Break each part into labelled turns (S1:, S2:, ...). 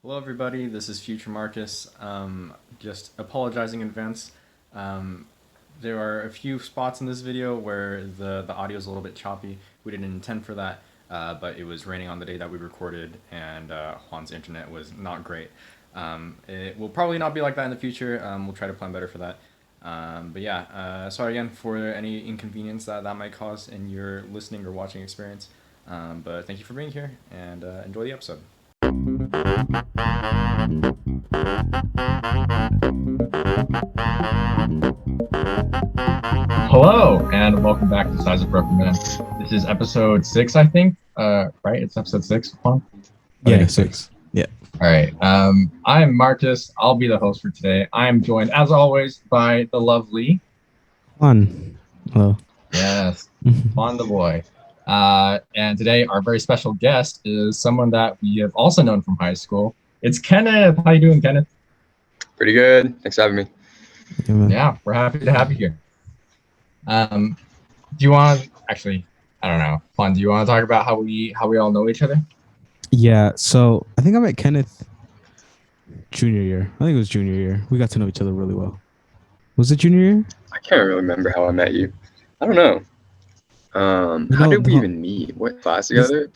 S1: Hello, everybody. This is Future Marcus. Just apologizing in advance. Um, there are a few spots in this video where the audio is a little bit choppy. We didn't intend for that, but it was raining on the day that we recorded, and Juan's internet was not great. It will probably not be like that in the future. We'll try to plan better for that. But yeah, sorry again for any inconvenience that might cause in your listening or watching experience. But thank you for being here, and enjoy the episode.
S2: Hello, and welcome back to Size of Broken Man. This is episode 6, I think. Right? It's episode 6, Juan?
S3: Yeah, 6. Yeah.
S2: All right. I'm Marcus. I'll be the host for today. I am joined, as always, by the lovely
S3: Juan. Hello.
S2: Yes, Juan the boy. And today, our very special guest is someone that we have also known from high school. It's Kenneth. How you doing, Kenneth?
S4: Pretty good. Thanks for having me.
S2: Yeah, we're happy to have you here. Do you want actually? I don't know. Juan, do you want to talk about how we all know each other?
S3: Yeah. So I think I met Kenneth junior year. I think it was junior year. We got to know each other really well. Was it junior year?
S4: I can't really remember how I met you. I don't know. How did we even meet? What class together?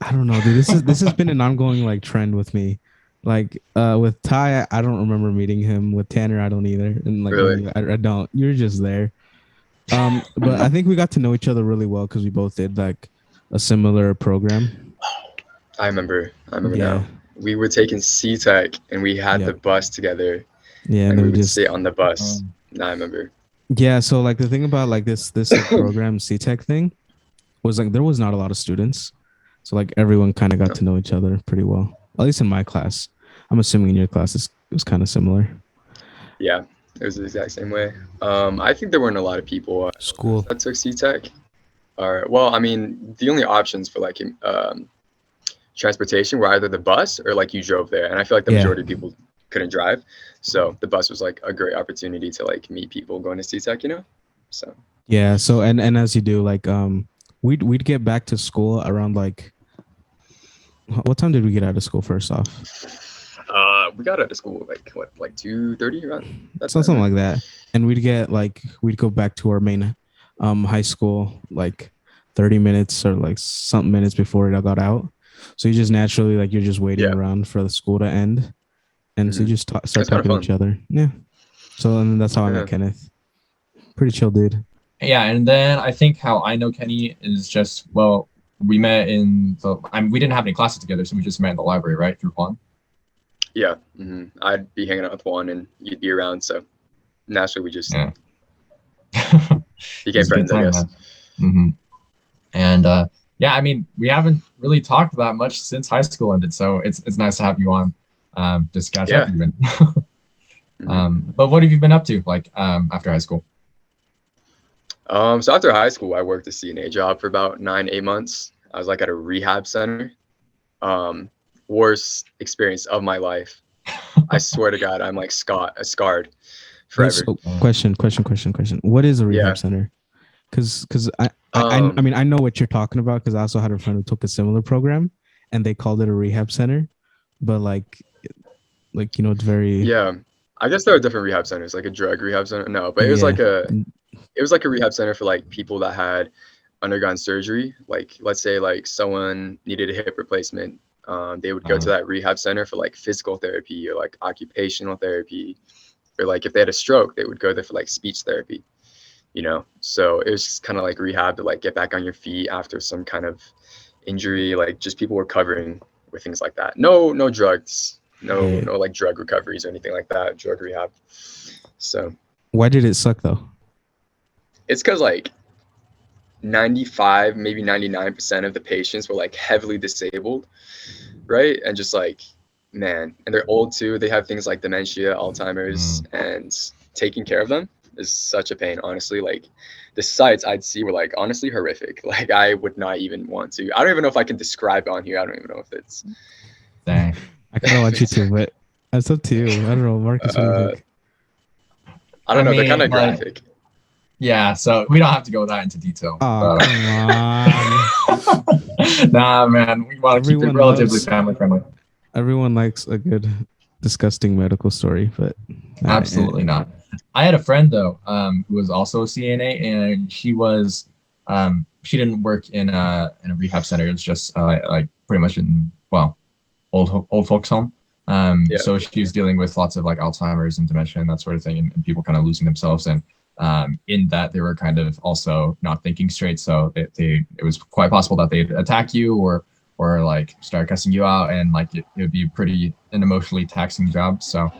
S3: I don't know, dude. This has been an ongoing like trend with me. Like with Ty, I don't remember meeting him. With Tanner, I don't either. And like
S4: Really?
S3: I don't. You're just there. But I think we got to know each other really well because we both did like a similar program.
S4: I remember now. We were taking C-Tech and we had the bus together.
S3: Yeah,
S4: and we would
S3: just
S4: sit on the bus. I remember.
S3: Yeah, so like the thing about like this like, program C-Tech thing was like there was not a lot of students. So like everyone kind of got to know each other pretty well. At least in my class. I'm assuming in your class it was kind of similar.
S4: Yeah, it was the exact same way. I think there weren't a lot of people
S3: School
S4: that took C-Tech. Well, I mean, the only options for like transportation were either the bus or like you drove there. And I feel like the majority of people couldn't drive. So the bus was like a great opportunity to like meet people going to C-Tech, you know? So
S3: yeah, so and as you do, like we'd get back to school around like what time did we get out of school first off?
S4: We got out of school like 2:30 around.
S3: That's something like that. And we'd go back to our main high school like 30 minutes or like something minutes before it got out. So you just naturally like you're just waiting around for the school to end. And so you just start talking to each other. Yeah. So and that's how I met Kenneth. Pretty chill dude.
S2: Yeah, and then I think how I know Kenny is just, well, we met we didn't have any classes together, so we just met in the library, right? Through Juan?
S4: Yeah. I'd be hanging out with Juan and you'd be around. So naturally we just became friends, I guess.
S2: And yeah, I mean, we haven't really talked that much since high school ended, so it's nice to have you on. Just catch up even. But what have you been up to like after high school?
S4: So after high school, I worked a CNA job for about 9-8 months. I was like at a rehab center. Worst experience of my life. I swear to God, I'm like scarred forever.
S3: So, question. What is a rehab center? Because I mean I know what you're talking about because I also had a friend who took a similar program and they called it a rehab center, but like you know it's very
S4: I guess there are different rehab centers, like a drug rehab center. No, but it was like a rehab center for like people that had undergone surgery. Like let's say like someone needed a hip replacement. They would go to that rehab center for like physical therapy or like occupational therapy, or like if they had a stroke, they would go there for like speech therapy, you know? So it was just kind of like rehab to like get back on your feet after some kind of injury, like just people recovering with things like that. No drugs, no like drug recoveries or anything like that, drug rehab. So
S3: why did it suck though?
S4: It's because like 95, maybe 99% of the patients were like heavily disabled, right? And just like, man, and they're old too. They have things like dementia, Alzheimer's, and taking care of them is such a pain, honestly. Like the sights I'd see were like honestly horrific. Like I would not even want to. I don't even know if I can describe on here. I don't even know if it's.
S2: Dang.
S3: I kind of want you to, but that's up to you. I don't know, Marcus. What do you think?
S4: I don't know. They're kind of graphic.
S2: Yeah, so we don't have to go that into detail.
S3: Oh, come on.
S2: Nah, man, we want to keep it relatively family friendly.
S3: Everyone likes a good disgusting medical story, but
S2: Absolutely not. I had a friend though, who was also a CNA, and she didn't work in a rehab center. It's just like pretty much in, well, old folks home.
S4: Yeah.
S2: So she was dealing with lots of like Alzheimer's and dementia and that sort of thing, and people kind of losing themselves. And in that, they were kind of also not thinking straight. So it was quite possible that they'd attack you or like start cussing you out, and like it would be pretty an emotionally taxing job. So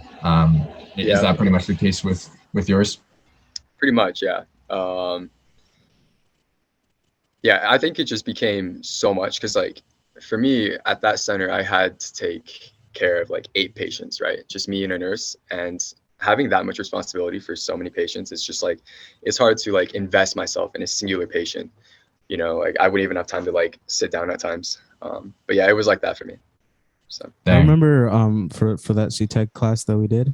S2: is that pretty much the case with yours?
S4: Pretty much, yeah. Yeah, I think it just became so much because, like, for me at that center, I had to take care of like 8 patients, right? Just me and a nurse, and having that much responsibility for so many patients, it's just like it's hard to like invest myself in a singular patient. You know, like I wouldn't even have time to like sit down at times. But yeah, it was like that for me. So
S3: I remember for that CTech class that we did,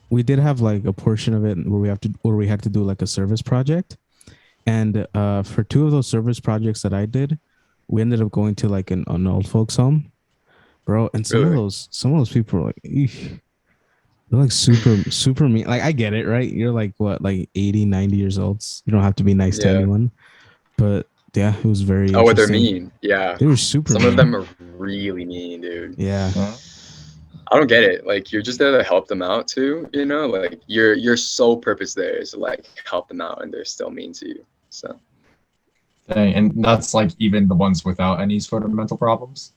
S3: we did have like a portion of it where we had to do like a service project. And for 2 of those service projects that I did, we ended up going to like an old folks home, bro. And some
S4: Really?
S3: of those people were like, eesh, they're like super mean. Like I get it, right? You're like what, like 80, 90 years old. You don't have to be nice to
S4: Yeah.
S3: anyone. But yeah, it was very
S4: Oh, what they're
S3: interesting.
S4: mean. Yeah.
S3: They were super
S4: Some
S3: mean.
S4: of them are really mean, dude.
S3: Yeah.
S4: I don't get it. Like you're just there to help them out too, you know? Like your sole purpose there is to like help them out, and they're still mean to you. So
S2: And that's like even the ones without any sort of mental problems.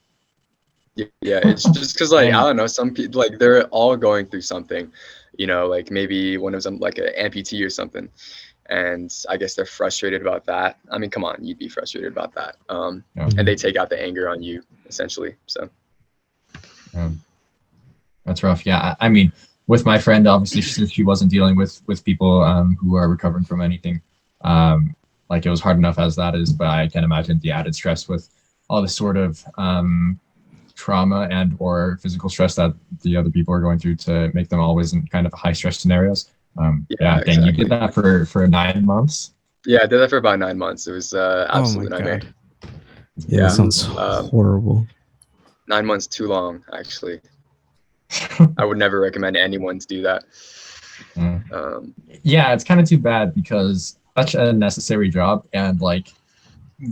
S4: yeah, it's just because like I don't know, some people like they're all going through something, you know, like maybe one of them like an amputee or something, and I guess they're frustrated about that. I mean, come on, you'd be frustrated about that. And they take out the anger on you essentially. So
S2: that's rough. Yeah, I mean, with my friend, obviously, since she wasn't dealing with people who are recovering from anything, like it was hard enough as that is, but I can imagine the added stress with all the sort of trauma and or physical stress that the other people are going through to make them always in kind of high stress scenarios. Yeah, dang, you did that for 9 months.
S4: Yeah, I did that for about 9 months. It was absolute nightmare.
S3: Yeah, that sounds horrible.
S4: 9 months too long, actually. I would never recommend anyone to do that.
S2: Yeah, it's kind of too bad because such a necessary job, and like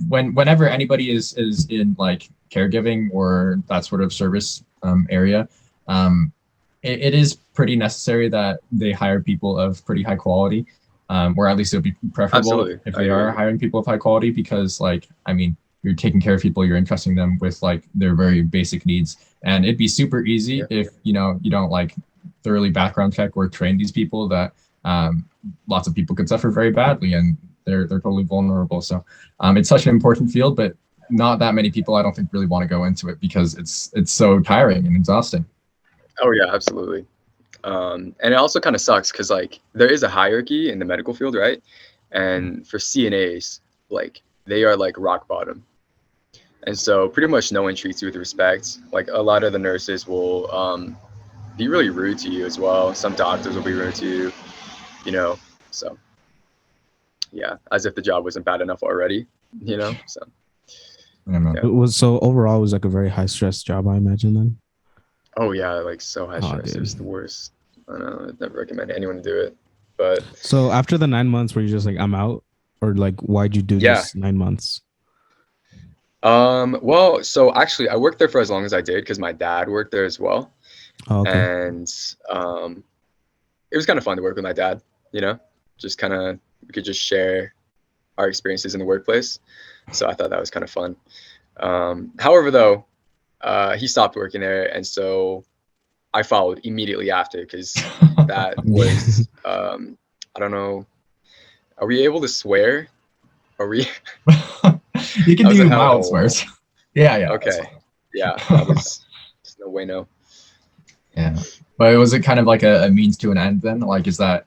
S2: whenever anybody is in like caregiving or that sort of service area, it is pretty necessary that they hire people of pretty high quality, or at least it would be preferable if they are hiring people of high quality, because like, I mean, you're taking care of people, you're entrusting them with like their very basic needs, and it'd be super easy if you don't like thoroughly background check or train these people that lots of people could suffer very badly, and they're totally vulnerable. So it's such an important field, but not that many people I don't think really want to go into it because it's so tiring and exhausting.
S4: Oh yeah, absolutely. And it also kind of sucks because like there is a hierarchy in the medical field, right? And for CNAs, like they are like rock bottom. And so pretty much no one treats you with respect. Like a lot of the nurses will be really rude to you as well. Some doctors will be rude to you, you know. So yeah, as if the job wasn't bad enough already, you know. So
S3: it was, so overall it was like a very high stress job, I imagine then.
S4: Oh yeah, like so high stress. It was the worst. I don't know, I'd never recommend anyone to do it. But
S3: so after the 9 months, were you just like, I'm out? Or like, why'd you do this 9 months?
S4: Well, so actually I worked there for as long as I did because my dad worked there as well.
S3: Oh, okay.
S4: And it was kind of fun to work with my dad, you know, just kind of, we could just share our experiences in the workplace. So I thought that was kind of fun. However, though, he stopped working there, and so I followed immediately after because that was, I don't know, are we able to swear? Are we?
S2: You can do mild swears. Yeah.
S4: Okay. Yeah, that was there's no way, no.
S2: Yeah, but was it kind of like a means to an end then? Like, is that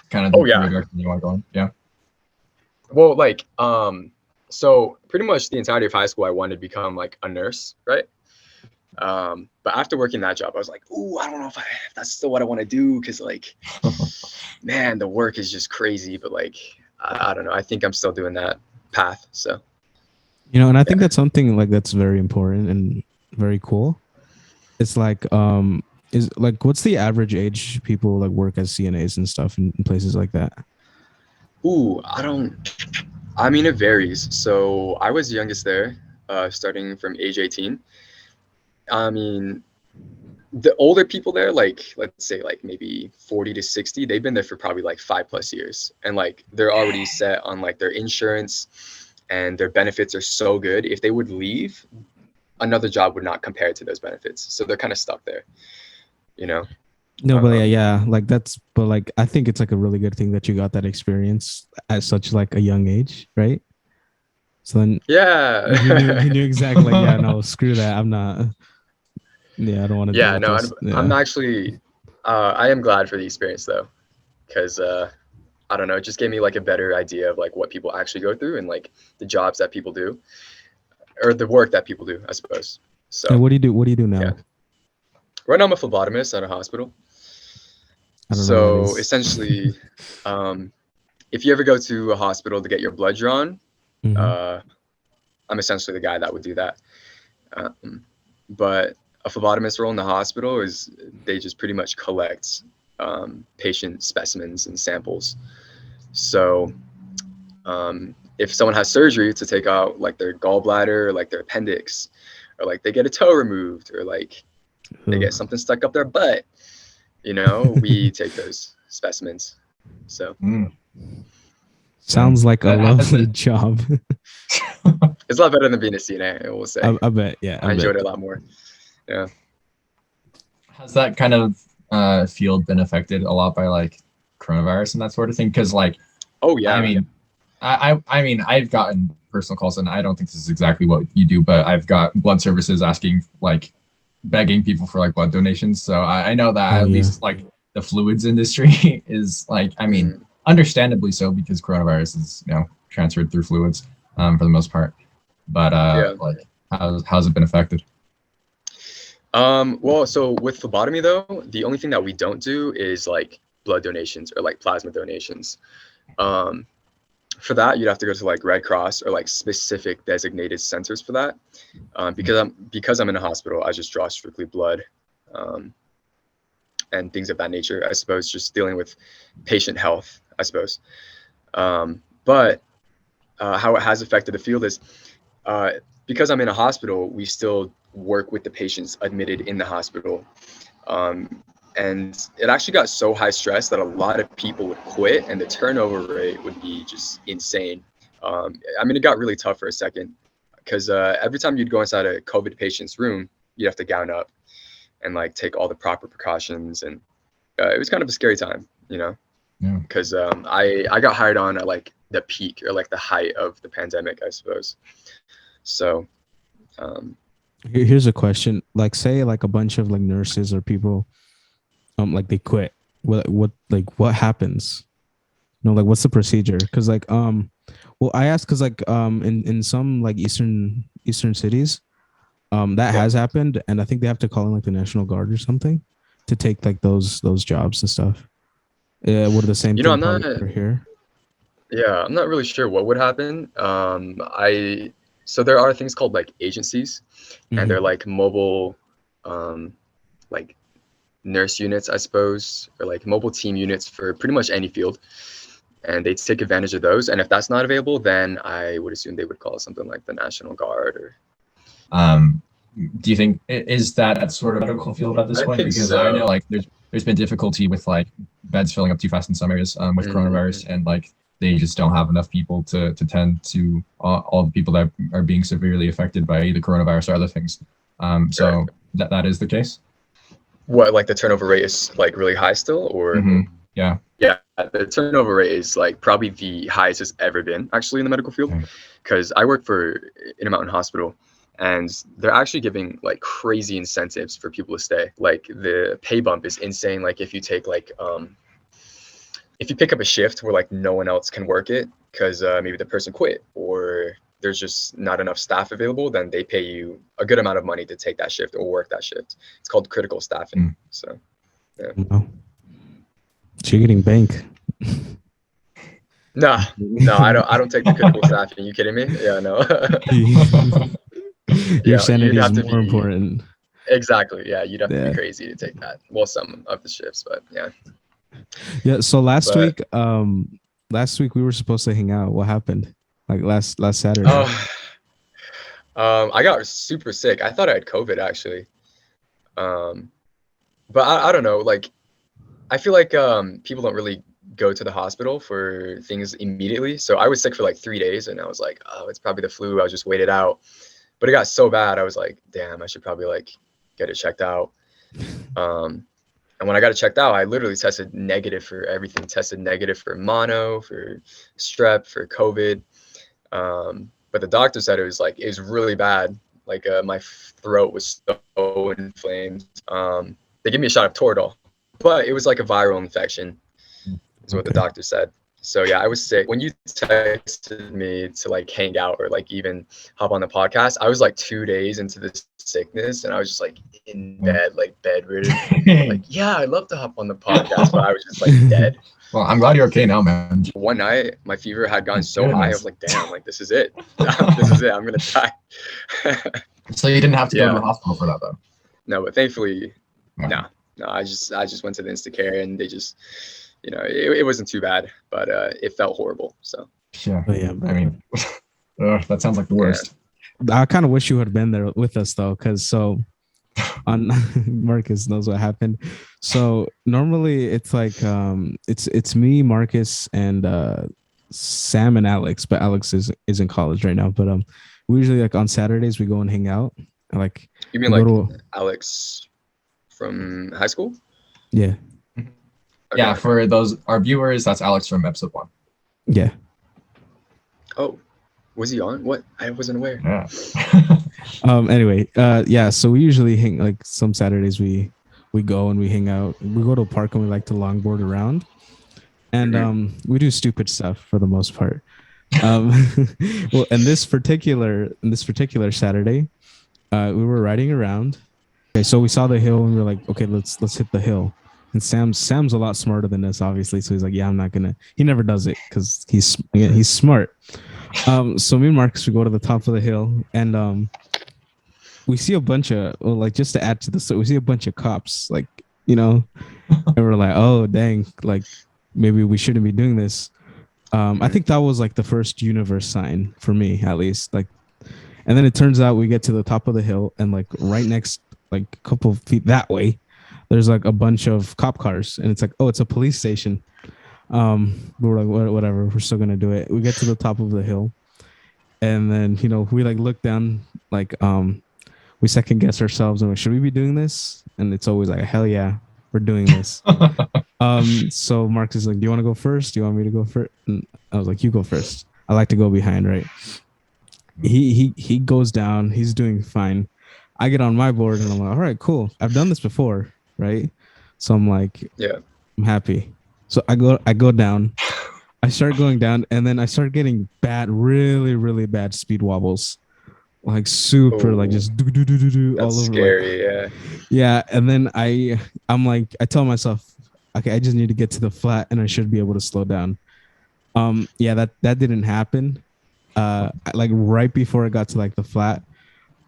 S2: kind of the direction you want to go in? Yeah.
S4: Well, like, so pretty much the entirety of high school, I wanted to become like a nurse, right? But after working that job, I was like, ooh, I don't know if that's still what I want to do, because like, man, the work is just crazy. But like, I don't know. I think I'm still doing that path. So,
S3: and I think that's something like that's very important and very cool. it's like is like what's the average age people like work as CNAs and stuff in places like that?
S4: Ooh, I mean, it varies. So I was youngest there, starting from age 18. I mean, the older people there, like let's say like maybe 40 to 60, they've been there for probably like 5+ years. And like they're already set on like their insurance and their benefits are so good. If they would leave, another job would not compare to those benefits. So they're kind of stuck there, you know?
S3: No, but
S4: Um,
S3: yeah, like that's but like I think it's like a really good thing that you got that experience at such like a young age, right? So then he
S4: yeah.
S3: knew exactly like yeah, no, screw that. I'm not yeah, I don't want to deal
S4: Yeah,
S3: with
S4: no,
S3: this.
S4: I'm
S3: Yeah.
S4: actually, I am glad for the experience though, because I don't know, it just gave me like a better idea of like what people actually go through and like the jobs that people do or the work that people do, I suppose.
S3: And
S4: So
S3: what do you do? What do you do
S4: yeah,
S3: now?
S4: right now I'm a phlebotomist at a hospital.
S3: I don't know what that
S4: So
S3: is.
S4: essentially, um, if you ever go to a hospital to get your blood drawn,
S3: Hmm.
S4: uh, I'm essentially the guy that would do that. Um, but a phlebotomist role in the hospital is they just pretty much collect patient specimens and samples. So if someone has surgery to take out like their gallbladder or like their appendix, or like they get a toe removed, or like they get something stuck up their butt, we take those specimens. So
S2: Mm, dang.
S3: Sounds like a
S2: That has
S3: lovely
S2: it.
S3: job.
S4: it's a lot better than being a CNA, I will say.
S3: I bet. Yeah, I
S4: I
S3: bet.
S4: enjoyed it a lot more. Yeah.
S2: Has that kind of field been affected a lot by like coronavirus and that sort of thing? Because like,
S4: Oh
S2: I
S4: yeah.
S2: mean, I mean, I've gotten personal calls, and I don't think this is exactly what you do, but I've got blood services asking, like, begging people for like blood donations. So I know that
S3: Oh
S2: at
S3: yeah.
S2: least like the fluids industry is like, I mean,
S4: Mhm.
S2: understandably so because coronavirus is transferred through fluids for the most part. But
S4: Yeah.
S2: like, how's it been affected?
S4: Well, so with phlebotomy though, the only thing that we don't do is like blood donations or like plasma donations. Um, for that, you'd have to go to like Red Cross or like specific designated centers for that. Because I'm in a hospital, I just draw strictly blood, um, and things of that nature. I suppose just dealing with patient health, I suppose. But how it has affected the field is uh, because I'm in a hospital, we still work with the patients admitted in the hospital. Um, and it actually got so high stress that a lot of people would quit and the turnover rate would be just insane. I mean, it got really tough for a second because every time you'd go inside a COVID patient's room, you'd have to gown up and like take all the proper precautions. And it was kind of a scary time,
S2: Yeah.
S4: because I got hired on at like the peak or like the height of the pandemic, I suppose. So um,
S3: Here's a question. Like, say, like a bunch of like nurses or people, like they quit. What happens? No, like what's the procedure? Because well, I asked because like in some like eastern cities, that
S4: yeah,
S3: has happened, and I think they have to call in like the National Guard or something to take like those jobs and stuff. Would the same thing
S4: I'm not.
S3: probably for here?
S4: Yeah, I'm not really sure what would happen. I So there are things called like agencies, and they're
S3: Mm-hmm.
S4: like mobile, um, like nurse units, I suppose, or like mobile team units for pretty much any field. And they take advantage of those. And if that's not available, then I would assume they would call something like the National Guard or.
S2: Um, do you think is that sort of medical field at this
S4: I
S2: point?
S4: think
S2: Because I know
S4: so.
S2: like there's been difficulty with like beds filling up too fast in some areas with
S4: Hmm.
S2: coronavirus, and like they just don't have enough people to tend to all the people that are being severely affected by either coronavirus or other things.
S4: Right.
S2: So that is the case.
S4: What, like the turnover rate is like really high still, or?
S2: Yeah.
S4: Yeah, the turnover rate is like probably the highest it's ever been actually in the medical field,
S2: Okay.
S4: because I work for in a mountain hospital, and they're actually giving like crazy incentives for people to stay. Like the pay bump is insane. Like if you pick up a shift where like no one else can work it because maybe the person quit or there's just not enough staff available, then they pay you a good amount of money to take that shift or work that shift. It's called critical staffing.
S2: Mm.
S4: So yeah.
S3: No, so you're getting bank.
S4: No, no, I don't take the critical staffing. Are you kidding me? Yeah, no.
S3: Your
S4: Yeah, you'd
S3: sanity is
S4: have to
S3: more
S4: be.
S3: important.
S4: Exactly. Yeah, you'd have to
S3: Yeah.
S4: be crazy to take that. Well, some of the shifts, but yeah.
S3: Yeah. So last
S4: But-
S3: week we were supposed to hang out. What happened? Like last Saturday.
S4: Oh, I got super sick. I thought I had COVID actually. But I don't know. Like, I feel like people don't really go to the hospital for things immediately. So I was sick for like 3 days, and I was like, oh, it's probably the flu. I'll just wait it out. But it got so bad, I was like, damn, I should probably like get it checked out. And when I got it checked out, I literally tested negative for everything. Tested negative for mono, for strep, for COVID. But the doctor said it was really bad. Like my throat was so inflamed. They gave me a shot of Toradol, but it was like a viral infection, is what the doctor said. So yeah, I was sick. When you texted me to like hang out or like even hop on the podcast, I was like 2 days into this sickness, and I was just like in bed, like bedridden. Like, yeah, I'd love to hop on the podcast, but I was just like dead.
S2: Well, I'm glad you're okay now, man.
S4: One night, my fever had gone so high, I was like, damn, like this is it. This is it. I'm gonna die.
S2: So you didn't have to go to the hospital for that, though.
S4: No, but thankfully, no. I just went to the Instacare, and they just, it wasn't too bad, but it felt horrible. So
S2: yeah,
S3: But yeah,
S2: I mean, that sounds like the worst.
S3: I kind of wish you had been there with us though, because on Marcus knows what happened. So normally it's like it's me, Marcus, and Sam and Alex, but Alex is in college right now. But we usually like on Saturdays we go and hang out. And, like,
S4: you mean like Alex from high school?
S3: Yeah.
S4: Okay.
S2: Yeah, for our viewers, that's Alex from episode 1.
S3: Yeah.
S4: Oh, was he on? What? I wasn't aware.
S2: Yeah.
S3: Anyway, yeah. So we usually hang, like some Saturdays we go and we hang out. We go to a park and we like to longboard around, and we do stupid stuff for the most part. Well, in this particular Saturday, we were riding around. Okay, so we saw the hill and we were like, okay, let's hit the hill. And Sam's a lot smarter than us, obviously. So he's like, yeah, I'm not gonna. He never does it because he's smart. So me and Marcus, we go to the top of the hill, and we see a bunch of, well, like, just to add to the story, we see a bunch of cops, like, and we're like, oh dang, like maybe we shouldn't be doing this. I think that was like the first universe sign for me, at least. Like, and then it turns out we get to the top of the hill, and like right next, like a couple of feet that way, there's like a bunch of cop cars, and it's like, oh, it's a police station. We're like, whatever, we're still gonna do it. We get to the top of the hill, and then we like look down, like we second guess ourselves, and like, should we be doing this? And it's always like, hell yeah, we're doing this. So Marcus is like, do you want to go first? Do you want me to go first? And I was like, you go first. I like to go behind, right? He goes down, he's doing fine. I get on my board and I'm like, all right, cool, I've done this before, right? So I'm like, yeah, I'm happy. So I go down, I start going down, and then I start getting really, really bad speed wobbles, like super, like just do all over.
S4: Scary,
S3: like, yeah. And then I'm like, I tell myself, okay, I just need to get to the flat, and I should be able to slow down. Yeah, that didn't happen. Like right before I got to like the flat,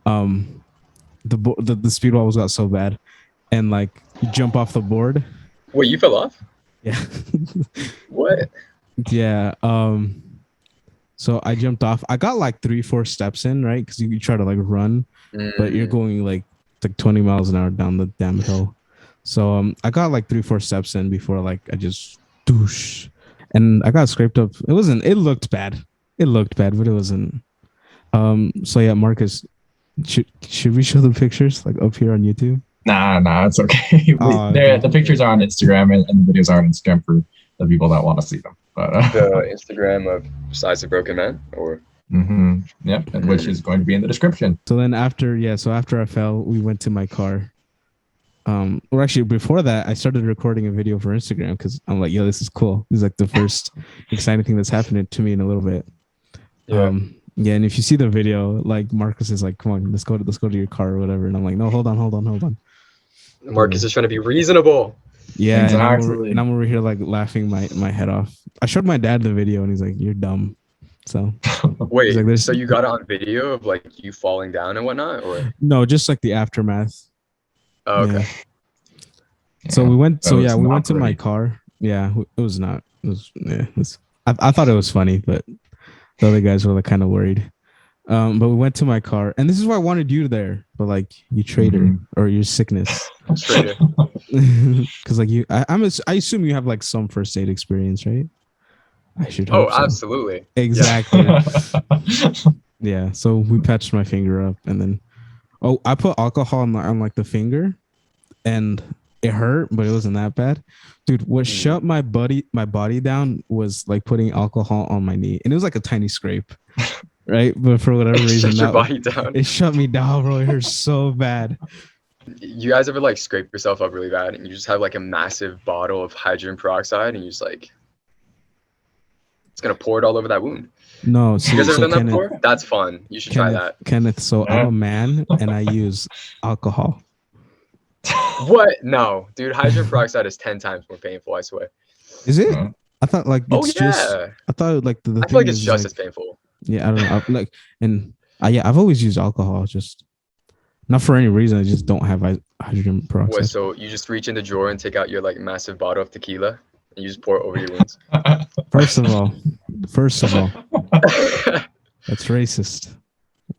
S3: the speed wobbles got so bad, and like you jump off the board.
S4: Wait, you fell off?
S3: Yeah.
S4: What?
S3: Yeah. So I jumped off. I got like 3-4 steps in, right? Because you try to like run, but you're going like 20 miles an hour down the damn hill. So I got like 3-4 steps in before like I just douche, and I got scraped up. It looked bad. It looked bad, but it wasn't. So yeah, Marcus, should we show the pictures like up here on YouTube?
S2: Nah, it's okay. The pictures are on Instagram, and the videos are on Instagram for the people that want to see them. But
S4: the Instagram of Size of Broken Man, or
S2: which is going to be in the description.
S3: So then after I fell, we went to my car. Or actually before that, I started recording a video for Instagram because I'm like, yo, this is cool. This is like the first exciting thing that's happened to me in a little bit. Yeah. Yeah, and if you see the video, like Marcus is like, come on, let's go to your car or whatever. And I'm like, no, hold on.
S4: Marcus is trying to be reasonable.
S3: Yeah,
S2: exactly.
S3: and I'm over here like laughing my head off. I showed my dad the video, and he's like, "You're dumb." So
S4: wait,
S3: like,
S4: so you got it on video of like you falling down and whatnot, or
S3: no, just like the aftermath.
S4: Oh, okay.
S3: So we went. So yeah, we went to my
S2: pretty.
S3: car. Yeah, it was not. It was. Yeah, I thought it was funny, but the other guys were like kind of worried. But we went to my car, and this is why I wanted you there. But like, you traitor or your sickness.
S4: Traitor.
S3: Because like I assume you have like some first aid experience, right? I should.
S4: Oh,
S3: Hope so.
S4: absolutely.
S3: Exactly. Yeah. So we patched my finger up, and then I put alcohol on like the finger, and it hurt, but it wasn't that bad. Dude, what shut my body down was like putting alcohol on my knee, and it was like a tiny scrape, right? But for whatever reason,
S4: Shut your body down.
S3: It shut me down, bro. It hurt so bad.
S4: You guys ever like scrape yourself up really bad, and you just have like a massive bottle of hydrogen peroxide, and you just like it's gonna pour it all over that wound?
S3: No,
S4: you guys ever done that before? That's fun. You should try that.
S3: Kenneth, so I'm a man and I use alcohol.
S4: What? No, dude. Hydrogen peroxide is 10 times more painful. I swear.
S3: Is it? I thought like it's just.
S4: Yeah.
S3: I thought like the.
S4: I feel like it's just as painful.
S3: Yeah, I don't know. I've always used alcohol, just not for any reason. I just don't have hydrogen peroxide.
S4: What? So you just reach in the drawer and take out your like massive bottle of tequila and you just pour it over your wounds?
S3: First of all, that's racist.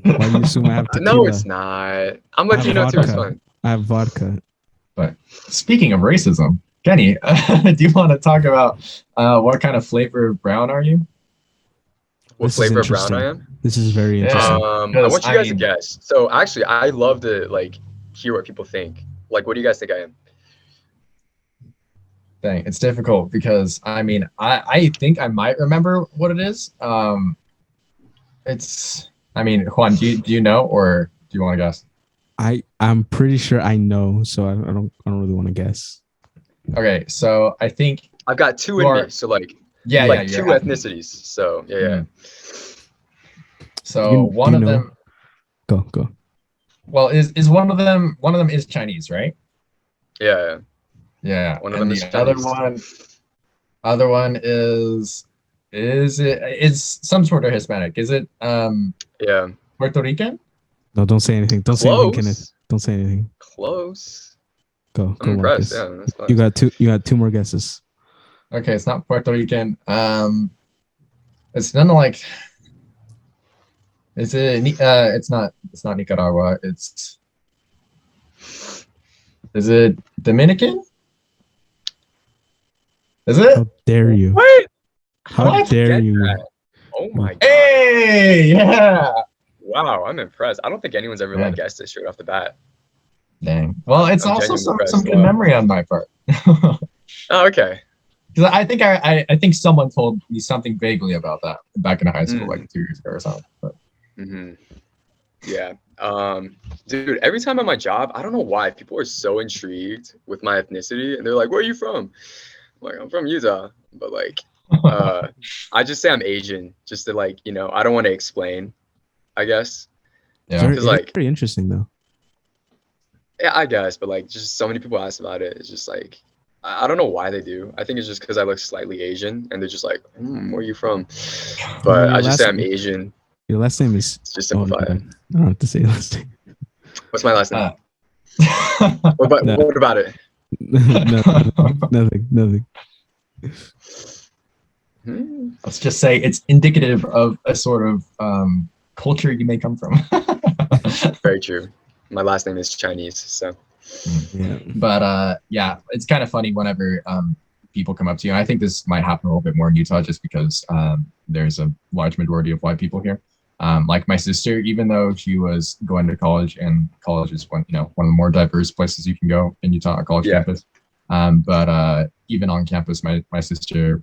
S3: Why do you assume I have tequila?
S4: No, it's not. I'm letting you know too. It's fine.
S3: I have vodka.
S2: But speaking of racism, Kenny, do you want to talk about what kind of flavor brown are you?
S4: What flavor of brown I am?
S3: This is very interesting.
S4: I want you guys to guess. So actually, I love to like hear what people think. Like, what do you guys think I am?
S2: Dang, it's difficult because I mean, I think I might remember what it is. Juan, do you know, or do you want to guess?
S3: I'm pretty sure I know, so I don't really want to guess.
S2: Okay, so I think
S4: I've got two in me, so like two ethnicities. So yeah.
S2: So one of them.
S3: Go.
S2: Well, is one of them is Chinese, right?
S4: Yeah.
S2: Yeah.
S4: One of them is
S2: Chinese. Other one is some sort of Hispanic. Is it Puerto Rican?
S3: No, don't say anything. Don't say anything, Kenneth. Don't say anything.
S4: Close.
S3: Go.
S4: I'm impressed.
S3: Marcus.
S4: Yeah, that's fine.
S3: You got two more guesses.
S2: Okay, it's not Puerto Rican. It's none like. Is it? It's not Nicaragua. Is it Dominican? Is it?
S3: How dare you?
S4: What?
S3: How dare you?
S4: Oh my god!
S2: Hey, yeah.
S4: Wow, I'm impressed. I don't think anyone's ever like guessed it straight off the bat.
S2: Dang. Well, it's
S4: I'm
S2: also
S4: genuinely
S2: some good memory on my part.
S4: Oh, okay.
S2: Because I think someone told me something vaguely about that back in high school, like 2 years ago or something. But.
S4: Yeah. Dude, every time at my job, I don't know why people are so intrigued with my ethnicity, and they're like, "Where are you from?" I'm like, "I'm from Utah," but like, I just say I'm Asian, just to like, I don't want to explain, I guess.
S2: Yeah.
S3: It's like very interesting though.
S4: Yeah, I guess, but like, just so many people ask about it. It's just like, I don't know why they do. I think it's just because I look slightly Asian, and they're just like, "Where are you from?" But I just say I'm Asian.
S3: Your last name is.
S4: It's just simplify it.
S3: I don't have to say your last name.
S4: What's my last name? What about it?
S3: Nothing.
S2: Let's just say it's indicative of a sort of culture you may come from.
S4: Very true. My last name is Chinese, so.
S3: Yeah.
S2: But it's kind of funny whenever people come up to you. And I think this might happen a little bit more in Utah just because there's a large majority of white people here. Like my sister, even though she was going to college, and college is one of the more diverse places you can go in Utah, a college campus. But even on campus, my sister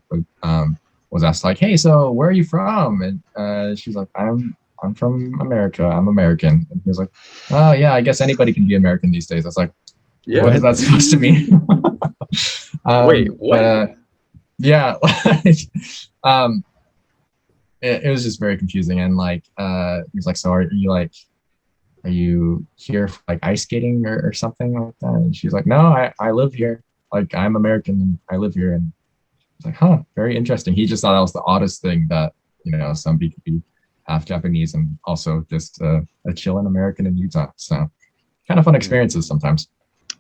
S2: was asked like, "Hey, so where are you from?" And she's like, "I'm from America. I'm American." And he was like, "Oh yeah, I guess anybody can be American these days." I was like,
S4: "Yeah,
S2: what is that supposed to mean?"
S4: Wait, what?
S2: It was just very confusing, and like he was like, "So are you here for like ice skating or something like that?" And she's like, "No, I live here. Like I'm American and I live here." And I was like, "Huh, very interesting." He just thought that was the oddest thing that somebody could be half Japanese and also just a chilling American in Utah. So kind of fun experiences sometimes.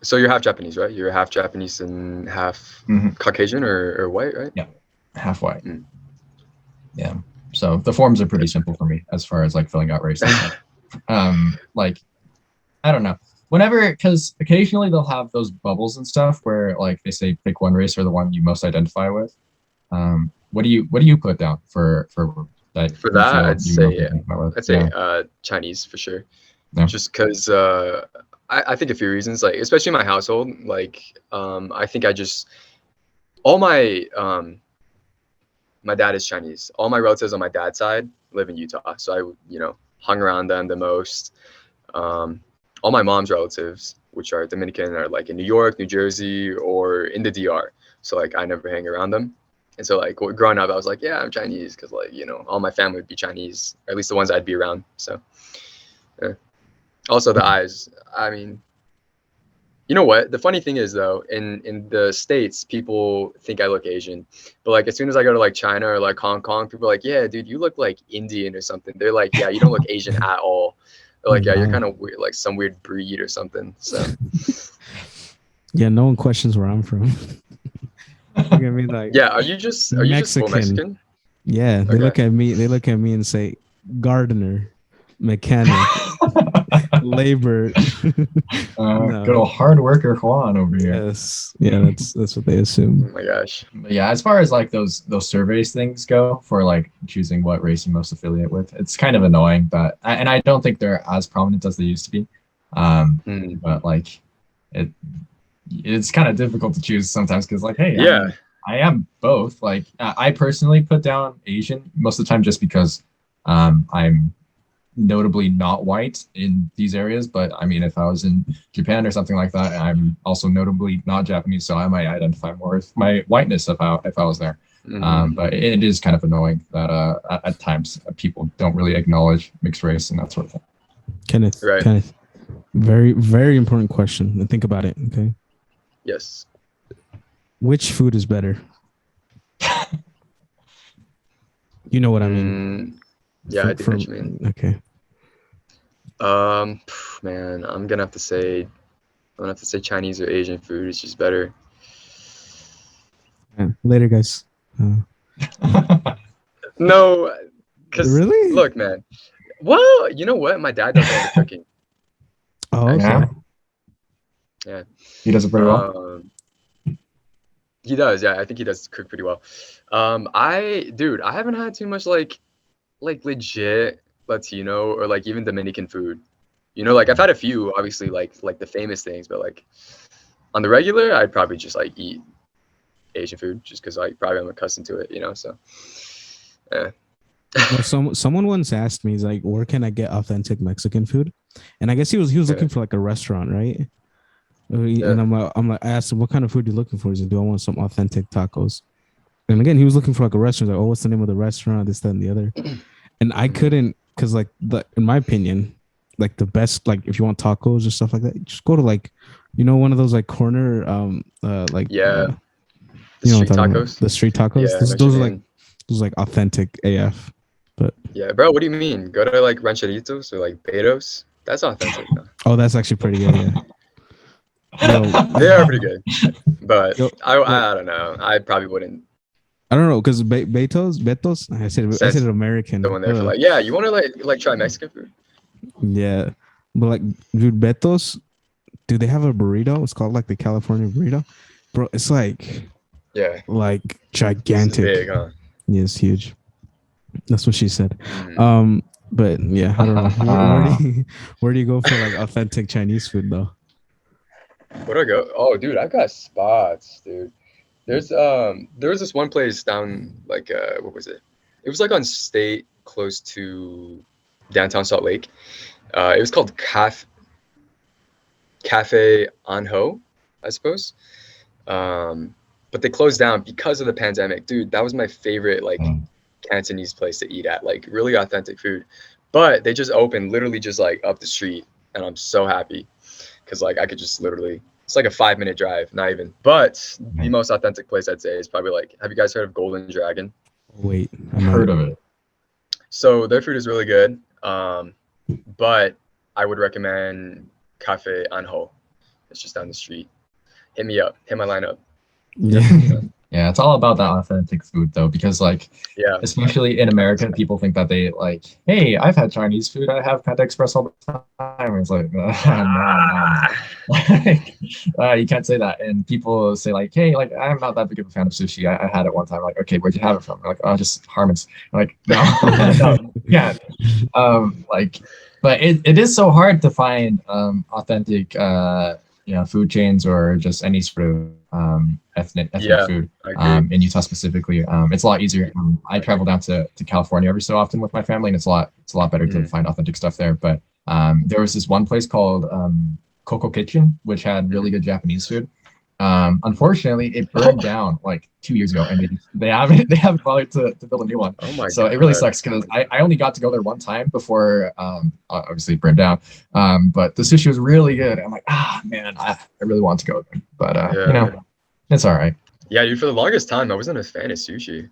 S4: So you're half Japanese, right? You're half Japanese and half Caucasian or white, right?
S2: Yeah, half white. Yeah. So the forms are pretty simple for me as far as like filling out race and stuff. Like, I don't know. Whenever, because occasionally they'll have those bubbles and stuff where like they say pick one race or the one you most identify with. What do you put down for that?
S4: For that, I'd say
S2: Yeah.
S4: Chinese for sure.
S2: Yeah.
S4: Just because I think a few reasons, like especially in my household, like I think I just all my dad is Chinese. All my relatives on my dad's side live in Utah, so I hung around them the most. All my mom's relatives, which are Dominican, are like in New York, New Jersey, or in the DR. So like I never hang around them. And so like growing up, I was like, yeah, I'm Chinese because like all my family would be Chinese, or at least the ones I'd be around. So yeah. Also the eyes. I mean, you know what? The funny thing is though, in the States, people think I look Asian, but like as soon as I go to like China or like Hong Kong, people are like, yeah, dude, you look like Indian or something. They're like, yeah, you don't look Asian at all. They're like, yeah, you're kind of weird, like some weird breed or something. So
S3: yeah, no one questions where I'm from. I mean, like,
S4: yeah, are you just full Mexican?
S3: Yeah, they look at me. They look at me and say, gardener, mechanic, labor.
S2: Good old hard worker Juan over here.
S3: Yes, yeah, that's what they assume.
S4: Oh my gosh.
S2: But yeah, as far as like those surveys things go for like choosing what race you most affiliate with, it's kind of annoying. But and I don't think they're as prominent as they used to be. But like it's kind of difficult to choose sometimes because like, hey,
S4: yeah,
S2: I am both. Like I personally put down Asian most of the time just because I'm notably not white in these areas, but I mean if I was in Japan or something like that, I'm also notably not Japanese, so I might identify more with my whiteness if I was there. But it is kind of annoying that at times people don't really acknowledge mixed race and that sort of thing.
S3: Kenneth, very, very important question, and think about it. Okay.
S4: Yes.
S3: Which food is better? You know what I mean?
S4: Yeah, I do know what you mean.
S3: Okay.
S4: Man, I'm gonna have to say Chinese or Asian food is just better.
S3: Later, guys.
S4: No, because
S3: really?
S4: Look, man. Well, you know what? My dad does all the cooking.
S3: Oh, okay.
S4: Yeah.
S2: He does it pretty well.
S4: He does, yeah. I think he does cook pretty well. I haven't had too much like legit Latino or like even Dominican food. Like I've had a few, obviously, like the famous things, but like on the regular, I'd probably just like eat Asian food just because I probably am accustomed to it, so yeah.
S3: Well, someone once asked me, he's like, where can I get authentic Mexican food? And I guess he was looking for like a restaurant, right? Yeah. And I'm like, I asked him, what kind of food are you looking for? He's like, do I want some authentic tacos? And again, he was looking for like a restaurant. Like, oh, what's the name of the restaurant? This, that, and the other. And I couldn't, because like in my opinion, like the best, like if you want tacos or stuff like that, just go to like, one of those like corner, like
S4: the
S3: street tacos. The street tacos.
S4: Yeah,
S3: those like authentic AF. But
S4: yeah, bro, what do you mean? Go to like Rancheritos or like Betos. That's authentic.
S3: Oh, that's actually pretty good. Yeah.
S4: They are pretty good, but I don't know. I probably wouldn't.
S3: I don't know because Betos. I said American.
S4: The one there for like, yeah, you want to like try Mexican food?
S3: Yeah, but like, dude, Betos, do they have a burrito? It's called like the California burrito, bro. It's like, like gigantic.
S4: It's big, huh?
S3: Yeah, it's huge. That's what she said. But yeah, I don't know. Where do you go for like authentic Chinese food though?
S4: Where do I go? Oh, dude, I've got spots, dude. There was this one place down like what was it? It was like on State, close to downtown Salt Lake. It was called Cafe Anho, I suppose. But they closed down because of the pandemic. Dude, that was my favorite like Cantonese place to eat at, like really authentic food. But they just opened literally just like up the street, and I'm so happy because like I could just literally, it's like a 5-minute drive, not even. But the most authentic place I'd say is probably like, have you guys heard of Golden Dragon?
S3: Wait,
S2: I've heard of it.
S4: So their food is really good, but I would recommend Cafe Anho. It's just down the street. Hit me up. Hit my line up.
S3: Yeah.
S2: Yeah, it's all about that authentic food though, because like,
S4: Yeah.
S2: especially in America, people think that they like, hey, I've had Chinese food, I have Panda Express all the time. It's like, no, like, you can't say that. And people say like, hey, like I'm not that big of a fan of sushi. I had it one time. Like, okay, where'd you have it from? Like, oh, just Harmon's. I'm like, no, no, yeah. Like, but it is so hard to find authentic food chains or just any sort of ethnic food in Utah specifically. It's a lot easier. I travel down to California every so often with my family, and it's a lot better to find authentic stuff there. But there was this one place called Coco Kitchen, which had really good Japanese food. Unfortunately, it burned down like 2 years ago, and they haven't bothered to build a new one.
S4: Oh my
S2: so
S4: God.
S2: It really sucks because I only got to go there one time before obviously it burned down. But the sushi was really good. I'm like, man, I really want to go there, but it's all right.
S4: Yeah, dude. For the longest time, I wasn't a fan of sushi.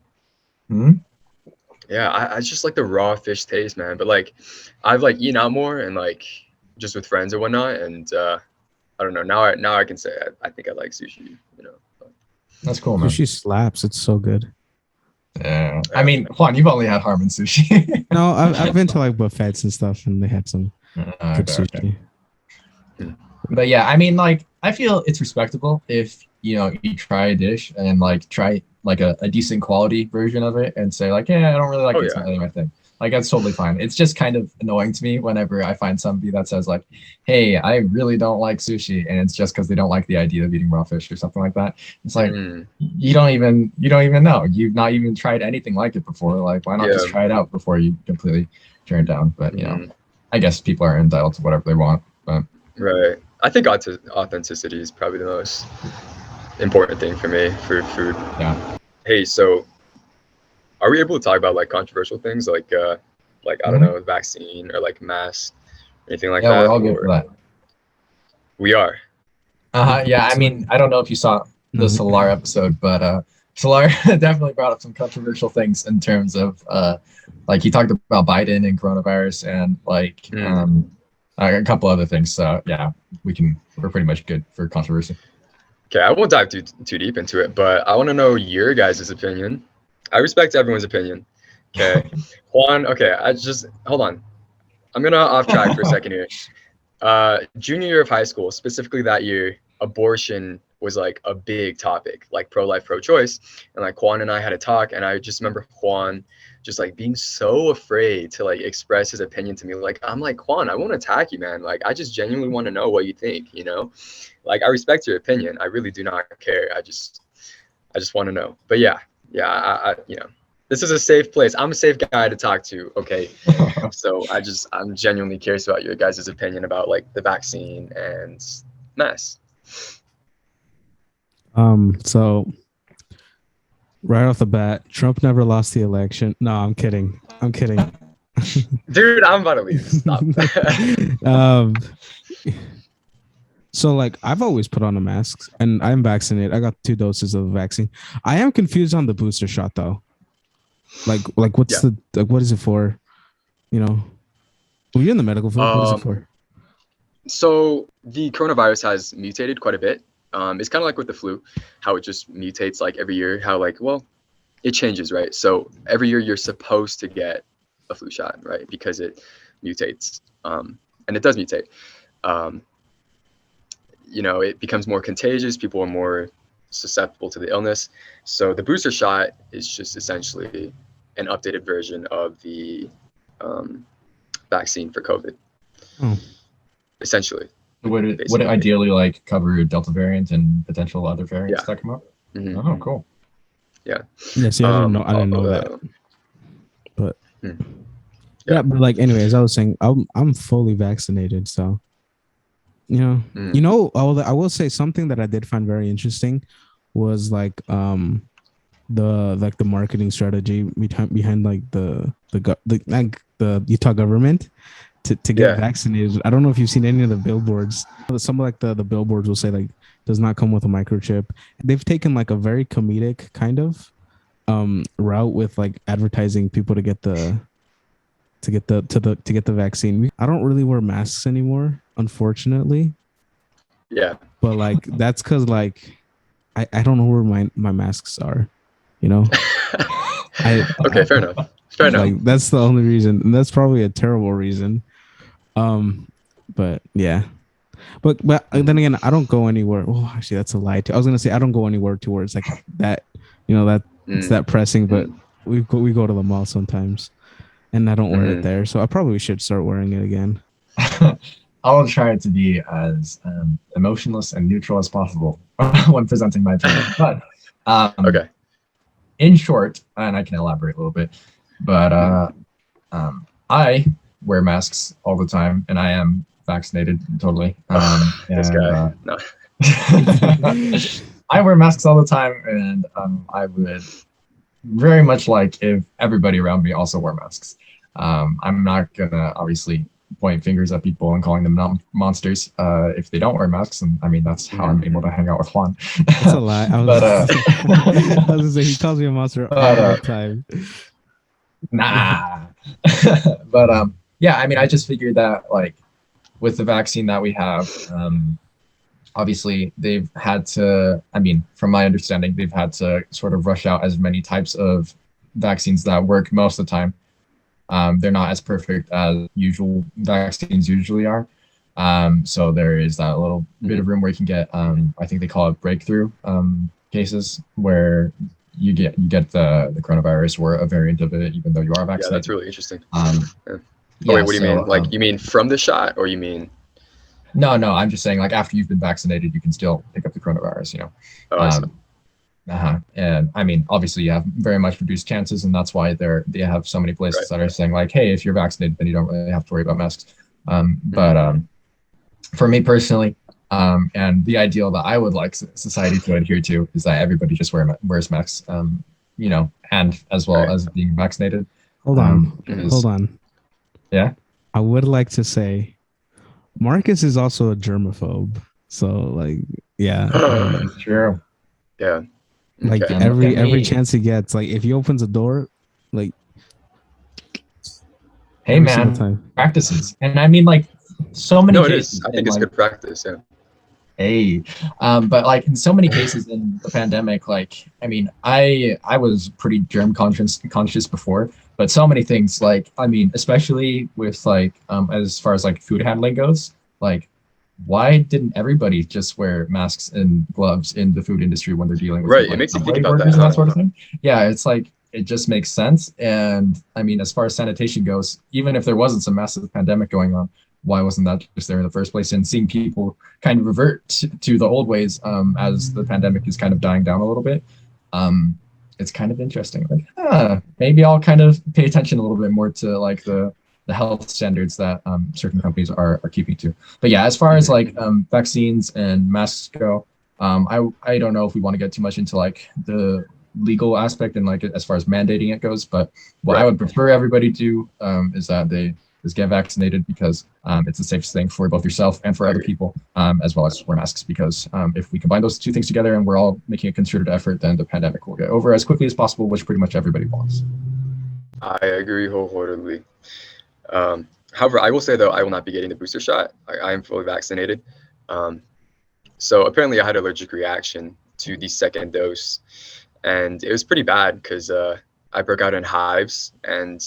S4: Yeah, I just like the raw fish taste, man. But like, I've like eaten out more and like just with friends or whatnot, and I don't know. Now I can say I think I like sushi.
S2: That's cool, man.
S3: Sushi slaps. It's so good.
S2: Yeah. I mean, Juan, you've only had Harmon sushi.
S3: No, I've been to like buffets and stuff, and they had some good sushi.
S2: Okay. But yeah, I mean, like, I feel it's respectable if you try a dish and like try like a decent quality version of it and say like, yeah, I don't really like it. It's not really my thing. Like, that's totally fine. It's just kind of annoying to me whenever I find somebody that says like, hey, I really don't like sushi, and it's just because they don't like the idea of eating raw fish or something like that. It's like, you don't even know. You've not even tried anything like it before. Like, why not just try it out before you completely turn it down? But I guess people are entitled to whatever they want. But
S4: right. I think authenticity is probably the most important thing for me for food.
S2: Yeah.
S4: Hey, so are we able to talk about like controversial things like I don't know, vaccine or like masks, anything like that?
S2: Yeah, we're all good for that.
S4: We are.
S2: Yeah, I mean, I don't know if you saw the Solar episode, but Solar definitely brought up some controversial things in terms of like he talked about Biden and coronavirus and like a couple other things. So yeah, we're pretty much good for controversy.
S4: Okay, I won't dive too deep into it, but I want to know your guys' opinion. I respect everyone's opinion. Okay. Juan, okay, hold on. I'm gonna off track for a second here. Junior year of high school, specifically that year, abortion was like a big topic, like pro-life, pro-choice. And like Juan and I had a talk, and I just remember Juan just like being so afraid to like express his opinion to me. Like, I'm like, Juan, I won't attack you, man. Like, I just genuinely want to know what you think, Like, I respect your opinion. I really do not care. I just want to know. But yeah, I this is a safe place. I'm a safe guy to talk to. Okay. So I'm genuinely curious about your guys' opinion about like the vaccine and masks.
S3: So right off the bat, Trump never lost the election. No, I'm kidding.
S4: Dude, I'm about to leave. Stop.
S3: So like I've always put on a mask and I'm vaccinated. I got 2 doses of the vaccine. I am confused on the booster shot though. Like what's what is it for? Were you in the medical field? What is it for?
S4: So the coronavirus has mutated quite a bit. It's kind of like with the flu, how it just mutates like every year, how like, well, it changes, right? So every year you're supposed to get a flu shot, right? Because it mutates. And it does mutate. It becomes more contagious. People are more susceptible to the illness. So the booster shot is just essentially an updated version of the vaccine for COVID. Essentially.
S2: Would it ideally like cover Delta variant and potential other variants that come up? Oh, cool.
S4: Yeah.
S3: Yeah, see, I didn't know that. But but like anyways, I was saying I'm fully vaccinated, so I will say something that I did find very interesting was like the marketing strategy behind like the Utah government to get vaccinated. I don't know if you've seen any of the billboards. Some of like the billboards will say like does not come with a microchip. They've taken like a very comedic kind of route with like advertising people to get the vaccine. I don't really wear masks anymore, unfortunately.
S4: Yeah.
S3: But like that's because like I don't know where my masks are, you know.
S4: Okay, fair enough. Fair enough.
S3: Like that's the only reason, and that's probably a terrible reason. But yeah. But then again, I don't go anywhere. Well, actually, that's a lie too. I was gonna say I don't go anywhere towards like that. You know that it's that pressing. But we go to the mall sometimes, and I don't wear it there. So I probably should start wearing it again.
S2: I'll try to be as emotionless and neutral as possible when presenting my opinion. But
S4: Okay.
S2: in short, and I can elaborate a little bit, but I wear masks all the time, and I am vaccinated totally.
S4: This guy. No.
S2: I wear masks all the time, and I would very much like if everybody around me also wore masks. I'm not gonna obviously point fingers at people and calling them monsters if they don't wear masks, and I mean that's how I'm able to hang out with Juan.
S3: That's a lie. I was gonna say he calls me a monster all the time.
S2: Nah. But yeah, I mean, I just figured that like with the vaccine that we have, obviously they've had to, I mean, from my understanding, they've had to sort of rush out as many types of vaccines that work most of the time. They're not as perfect as usual vaccines usually are. So there is that little bit of room where you can get, I think they call it breakthrough cases, where you get the coronavirus or a variant of it, even though you are vaccinated.
S4: Yeah, that's really interesting.
S2: Yeah,
S4: wait, what do you mean? Like, you mean from the shot, or you mean?
S2: No, I'm just saying, like, after you've been vaccinated, you can still pick up the coronavirus, you know.
S4: Oh, I see.
S2: And I mean, obviously, you have very much reduced chances, and that's why they have so many places that are saying, like, hey, if you're vaccinated, then you don't really have to worry about masks. But for me personally, and the ideal that I would like society to adhere to is that everybody just wears masks, you know, and as well as being vaccinated.
S3: Hold on.
S2: Yeah.
S3: I would like to say Marcus is also a germaphobe. So like, yeah.
S2: That's true.
S4: Yeah.
S3: Like every chance he gets, like if he opens a door, like
S2: hey man, practices. And I mean like so many cases.
S4: I think it's good practice, yeah.
S2: Hey, but like in so many cases in the pandemic, like I mean, I was pretty germ conscious before, but so many things, like I mean, especially with like as far as like food handling goes, like why didn't everybody just wear masks and gloves in the food industry when they're dealing with
S4: it makes you think about that,
S2: and that sort of thing? Yeah, it's like it just makes sense. And I mean, as far as sanitation goes, even if there wasn't some massive pandemic going on, why wasn't that just there in the first place? And seeing people kind of revert to the old ways as the pandemic is kind of dying down a little bit, it's kind of interesting. Like, maybe I'll kind of pay attention a little bit more to like the health standards that certain companies are keeping to. But yeah, as far as like vaccines and masks go, I don't know if we want to get too much into like the legal aspect and like as far as mandating it goes. But what I would prefer everybody do is that they just get vaccinated, because it's the safest thing for both yourself and for other people, as well as wear masks, because if we combine those two things together and we're all making a concerted effort, then the pandemic will get over as quickly as possible, which pretty much everybody wants.
S4: I agree wholeheartedly. However, I will say though, I will not be getting the booster shot. I am fully vaccinated. So apparently I had an allergic reaction to the second dose, and it was pretty bad because I broke out in hives, and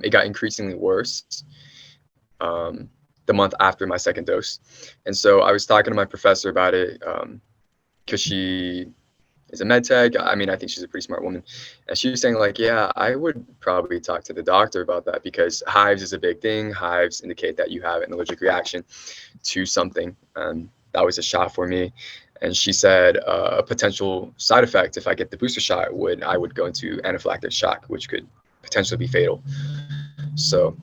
S4: it got increasingly worse the month after my second dose. And so I was talking to my professor about it, because she is a med tech. I mean, I think she's a pretty smart woman. And she was saying like, yeah, I would probably talk to the doctor about that, because hives is a big thing. Hives indicate that you have an allergic reaction to something. That was a shot for me. And she said a potential side effect if I get the booster shot I would go into anaphylactic shock, which could potentially be fatal. So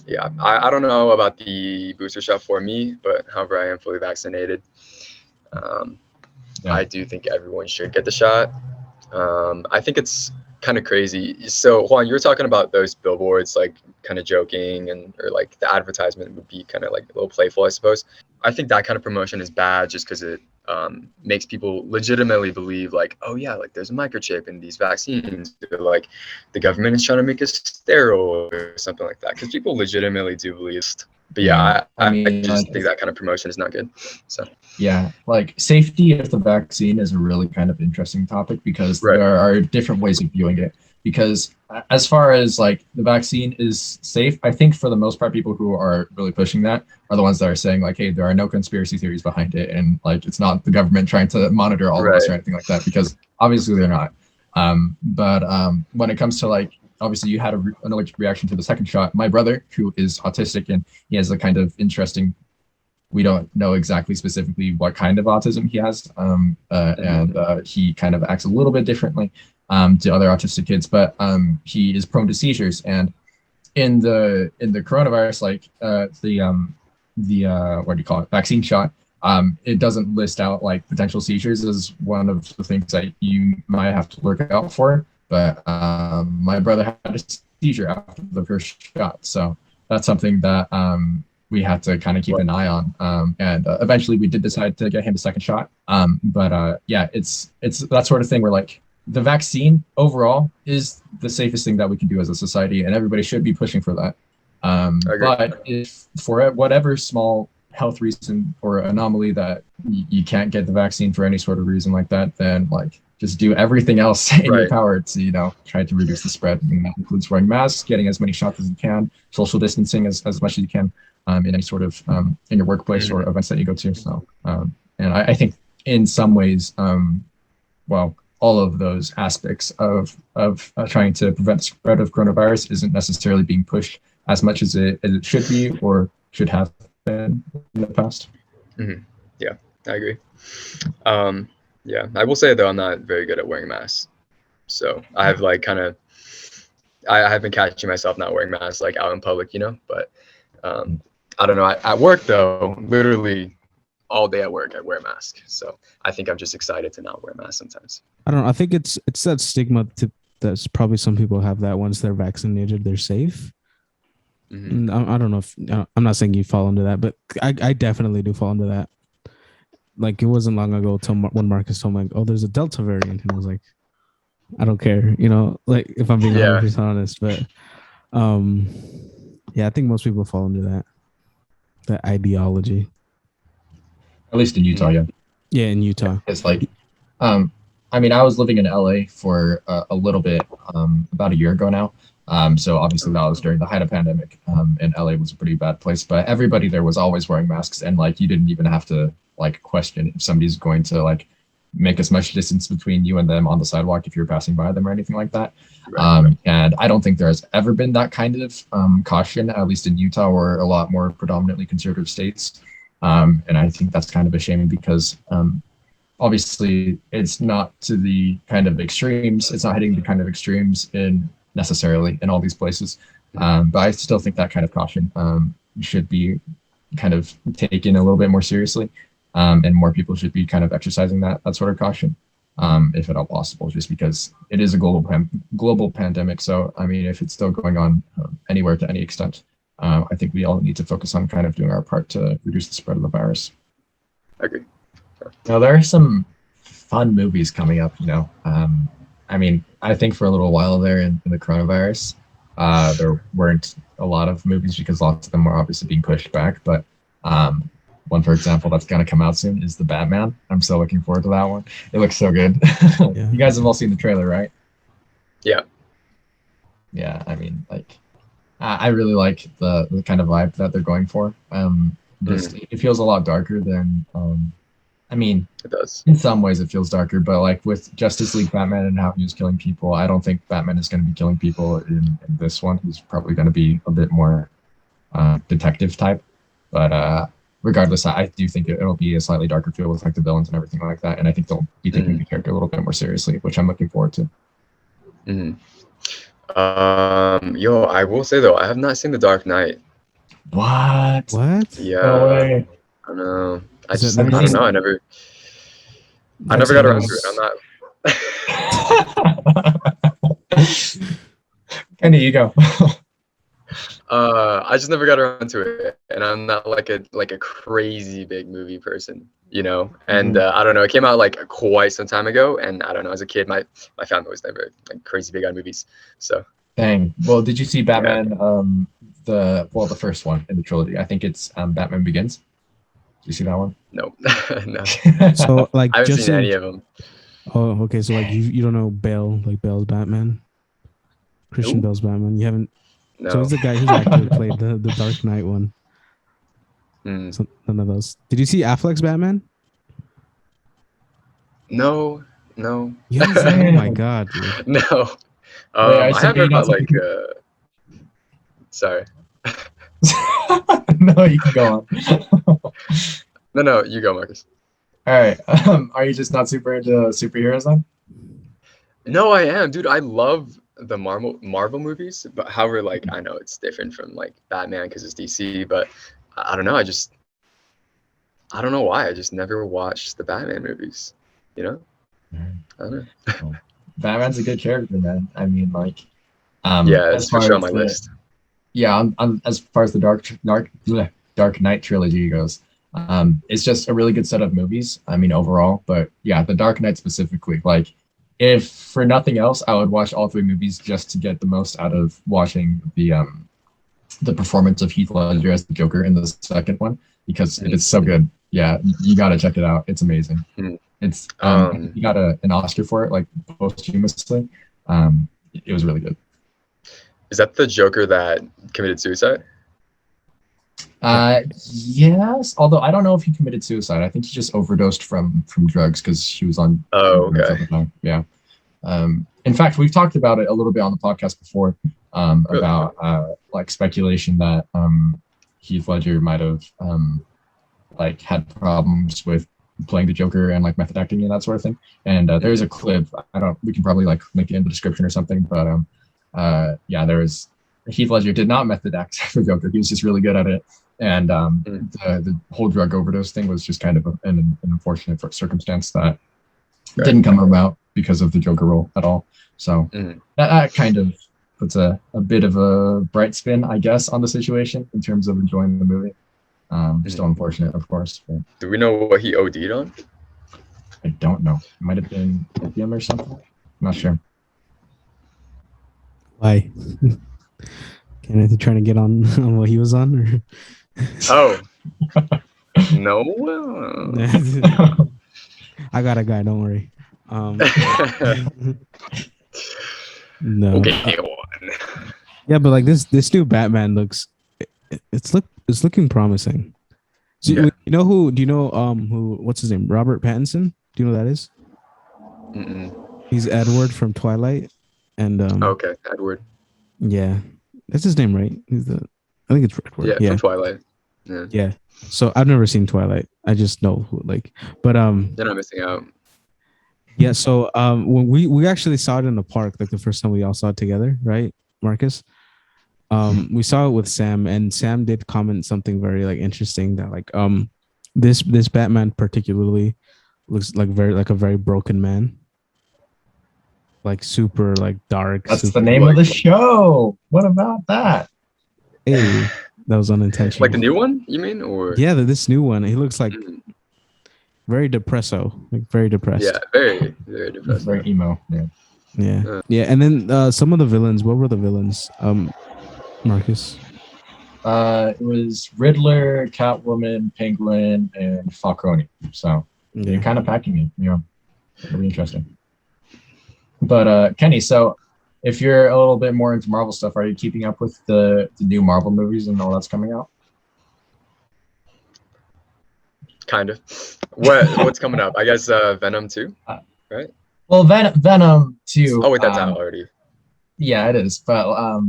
S4: yeah, I don't know about the booster shot for me, but however, I am fully vaccinated. I do think everyone should get the shot. I think it's kind of crazy. So Juan, you were talking about those billboards, like kind of joking, or like the advertisement would be kind of like a little playful, I suppose. I think that kind of promotion is bad just because it makes people legitimately believe like, oh yeah, like there's a microchip in these vaccines, or, like the government is trying to make us sterile or something like that, because people legitimately do believe it. But yeah, I
S2: mean,
S4: just
S2: like,
S4: think that kind of promotion is not good. So
S2: yeah, like safety of the vaccine is a really kind of interesting topic because
S4: right.
S2: there are different ways of viewing it. Because as far as like the vaccine is safe, I think for the most part, people who are really pushing that are the ones that are saying like, hey, there are no conspiracy theories behind it, and like it's not the government trying to monitor all of us or anything like that, because obviously they're not. But when it comes to like, obviously you had an allergic reaction to the second shot. My brother, who is autistic, and he has a kind of interesting, we don't know exactly specifically what kind of autism he has, and he kind of acts a little bit differently to other autistic kids, but he is prone to seizures. And in the coronavirus, like what do you call it, vaccine shot, it doesn't list out like potential seizures as one of the things that you might have to look out for. But my brother had a seizure after the first shot, so that's something that we had to kind of keep an eye on. And eventually we did decide to get him a second shot. But yeah, it's that sort of thing where like the vaccine overall is the safest thing that we can do as a society, and everybody should be pushing for that. But if for whatever small health reason or anomaly that you can't get the vaccine for any sort of reason like that, then like just do everything else in your power to, you know, try to reduce the spread. And that includes wearing masks, getting as many shots as you can, social distancing as much as you can in any sort of in your workplace or events that you go to. So, and I think in some ways, well, all of those aspects of trying to prevent the spread of coronavirus isn't necessarily being pushed as much as it should be or should have been in the past.
S4: Mm-hmm. Yeah, I agree. Yeah, I will say though, I'm not very good at wearing masks. So I have like kind of, I have been catching myself not wearing masks like out in public, you know, but I don't know. At work though, literally all day at work, I wear a mask. So I think I'm just excited to not wear a mask sometimes.
S3: I don't know. I think it's that stigma that's probably some people have that once they're vaccinated, they're safe. Mm-hmm. I don't know if I'm not saying you fall into that, but I definitely do fall into that. Like it wasn't long ago when Marcus told me, like, "Oh, there's a Delta variant," and I was like, "I don't care," you know. Like if I'm being 100% honest, but yeah, I think most people fall into that ideology.
S2: At least in Utah, yeah.
S3: Yeah, in Utah.
S2: It's like, I mean, I was living in LA for a little bit, about a year ago now. So obviously that was during the height of pandemic, and LA was a pretty bad place, but everybody there was always wearing masks, and like you didn't even have to like question if somebody's going to like make as much distance between you and them on the sidewalk if you're passing by them or anything like that. And I don't think there has ever been that kind of caution, at least in Utah or a lot more predominantly conservative states. And I think that's kind of a shame because obviously it's not to the kind of extremes. It's not hitting the kind of extremes necessarily in all these places. But I still think that kind of caution should be kind of taken a little bit more seriously. And more people should be kind of exercising that sort of caution, if at all possible, just because it is a global pandemic. So, I mean, if it's still going on anywhere to any extent, I think we all need to focus on kind of doing our part to reduce the spread of the virus.
S4: I agree.
S2: Now, there are some fun movies coming up, you know. I mean, I think for a little while there in the coronavirus, there weren't a lot of movies because lots of them were obviously being pushed back. But one, for example, that's going to come out soon is the Batman. I'm so looking forward to that one. It looks so good. Yeah. You guys have all seen the trailer, right?
S4: Yeah.
S2: Yeah, I mean, like, I really like the kind of vibe that they're going for. It feels a lot darker than, I mean,
S4: it does.
S2: In some ways it feels darker, but like with Justice League Batman and how he was killing people, I don't think Batman is going to be killing people in this one. He's probably going to be a bit more detective type. But regardless, I do think it'll be a slightly darker feel with like the villains and everything like that. And I think they'll be taking the character a little bit more seriously, which I'm looking forward to.
S4: Yo, I will say though, I have not seen The Dark Knight.
S2: What?
S4: Yeah.
S2: No way.
S4: I know. I
S3: Is
S4: don't know. I never got around to it. I'm not.
S2: Kenny, you go.
S4: I just never got around to it, and I'm not like a crazy big movie person, you know. And I don't know, it came out like quite some time ago, and I don't know. As a kid, my family was never like crazy big on movies, so.
S2: Dang. Well, did you see Batman? The first one in the trilogy. I think it's Batman Begins. Did you see that one?
S4: No, no.
S3: So like,
S4: I haven't
S3: just
S4: seen any of them.
S3: Oh, okay. So like, you don't know Bale, like Bale's Batman, Christian
S4: Nope.
S3: Bale's Batman. You haven't.
S4: No.
S3: So he's the guy who's actually played the Dark Knight one.
S4: Hmm.
S3: So none of those. Did you see Affleck's Batman?
S4: No.
S3: You haven't seen, oh my god, dude.
S4: No.
S2: Wait,
S4: I have heard about like. Sorry.
S2: No, you can go on.
S4: No, you go, Marcus.
S2: All right. Are you just not super into superheroes then?
S4: No, I am, dude. I love the Marvel movies, but however, like I know it's different from like Batman because it's DC, but I don't know. I don't know why. I just never watched the Batman movies. You know? I don't know.
S2: Well, Batman's a good character, man. I mean, like,
S4: yeah,
S2: as
S4: it's for
S2: far
S4: sure on
S2: as
S4: my list.
S2: yeah, as far as the Dark Knight trilogy goes, it's just a really good set of movies. I mean, overall, but yeah, the Dark Knight specifically, like, if for nothing else, I would watch all three movies just to get the most out of watching the performance of Heath Ledger as the Joker in the second one because it is so good. Yeah, you gotta check it out. It's amazing. It's he got an Oscar for it, like posthumously. It was really good.
S4: Is that the Joker that committed suicide?
S2: Yes. Although I don't know if he committed suicide. I think he just overdosed from drugs because he was on.
S4: Oh,
S2: drugs
S4: okay.
S2: at the time. Yeah. In fact, we've talked about it a little bit on the podcast before.
S4: Really?
S2: About like speculation that Heath Ledger might have like had problems with playing the Joker and like method acting and that sort of thing. And there's a clip. We can probably like link it in the description or something. But yeah, Heath Ledger did not method act for Joker. He was just really good at it. And the whole drug overdose thing was just kind of an unfortunate circumstance that didn't come about because of the Joker role at all. So that kind of puts a bit of a bright spin, I guess, on the situation in terms of enjoying the movie. Still unfortunate, of course. But
S4: Do we know what he OD'd on?
S2: I don't know. It might have been opium or something. I'm not sure.
S3: Why? Kenneth, you trying to get on what he was on? Or?
S4: Oh. No.
S3: I got a guy. Don't worry. No.
S4: Okay, go on.
S3: Yeah, but like this new Batman looks, it's looking promising. So
S4: Yeah.
S3: you know who? Do you know what's his name? Robert Pattinson. Do you know who that is?
S4: Mm-mm.
S3: He's Edward from Twilight, and
S4: Okay, Edward.
S3: yeah, that's his name, right? I think it's Edward.
S4: Yeah, from Twilight. Yeah.
S3: Yeah. So I've never seen Twilight. I just know who, like, but
S4: You're not missing out.
S3: yeah. So when we actually saw it in the park, like the first time we all saw it together, right, Marcus? We saw it with Sam, and Sam did comment something very like interesting that like this Batman particularly looks like a very broken man. Like super like dark.
S2: That's
S3: super,
S2: the name of the show. What about that?
S3: Hey, that was unintentional.
S4: Like the new one, you mean? Or
S3: Yeah, this new one. He looks like very depresso, like very depressed.
S4: yeah, very, very depressing.
S2: Very emo. Yeah.
S3: Yeah. And then some of the villains. What were the villains? Marcus.
S2: It was Riddler, Catwoman, Penguin, and Falcone. So you're kind of packing it. You know, really interesting. But Kenny, so if you're a little bit more into Marvel stuff, are you keeping up with the new Marvel movies and all that's coming out?
S4: Kind of. What's coming up? I guess Venom 2, right?
S2: Well, Venom 2.
S4: Oh wait, that's out already.
S2: Yeah, it is. But